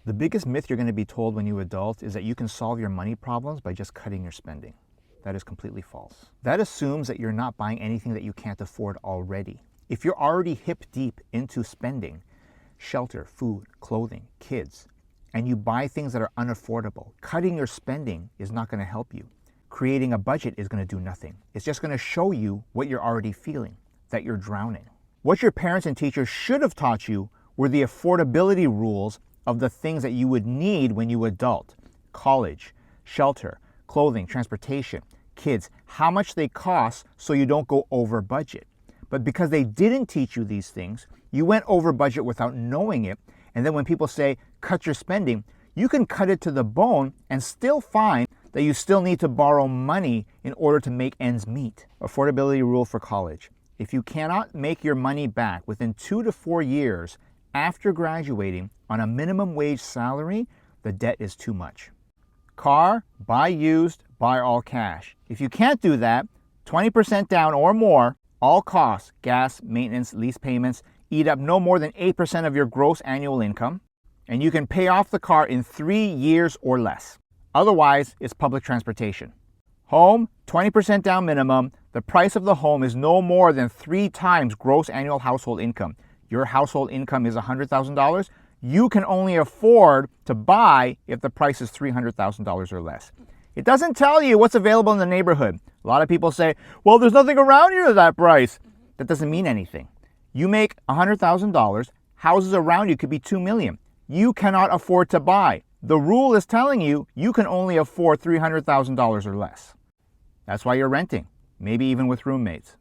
The biggest myth you're going to be told when you adult is that you can solve your money problems by just cutting your spending. That is completely false. That assumes that you're not buying anything that you can't afford already. If you're already hip deep into spending, shelter, food, clothing, kids, and you buy things that are unaffordable, cutting your spending is not going to help you. Creating a budget is going to do nothing. It's just going to show you what you're already feeling, that you're drowning. What your parents and teachers should have taught you were the affordability rules of the things that you would need when you adult. College, shelter, clothing, transportation, kids, how much they cost so you don't go over budget. But because they didn't teach you these things, you went over budget without knowing it. And then when people say, cut your spending, you can cut it to the bone and still find that you still need to borrow money in order to make ends meet. Affordability rule for college. If you cannot make your money back within 2 to 4 years after graduating on a minimum wage salary, the debt is too much. Car, buy used, buy all cash. If you can't do that, 20% down or more, all costs, gas, maintenance, lease payments, eat up no more than 8% of your gross annual income, and you can pay off the car in 3 years or less. Otherwise, it's public transportation. Home, 20% down minimum. The price of the home is no more than 3 times gross annual household income. Your household income is $100,000. You can only afford to buy if the price is $300,000 or less. It doesn't tell you what's available in the neighborhood. A lot of people say, well, there's nothing around here at that price. That doesn't mean anything. You make $100,000, houses around you could be $2 million. You cannot afford to buy. The rule is telling you you can only afford $300,000 or less. That's why you're renting, maybe even with roommates.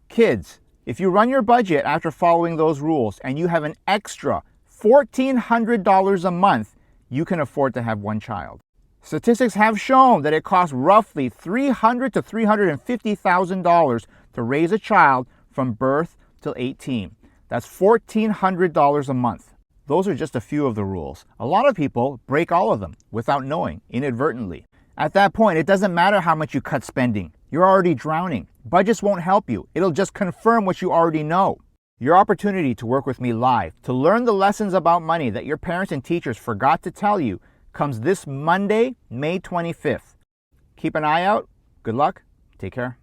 Kids, if you run your budget after following those rules and you have an extra $1,400 a month, you can afford to have one child. Statistics have shown that it costs roughly $300,000 to $350,000 to raise a child from birth till 18. That's $1,400 a month. Those are just a few of the rules. A lot of people break all of them without knowing, inadvertently. At that point, it doesn't matter how much you cut spending. You're already drowning. Budgets won't help you. It'll just confirm what you already know. Your opportunity to work with me live, to learn the lessons about money that your parents and teachers forgot to tell you, comes this Monday, May 25th. Keep an eye out. Good luck. Take care.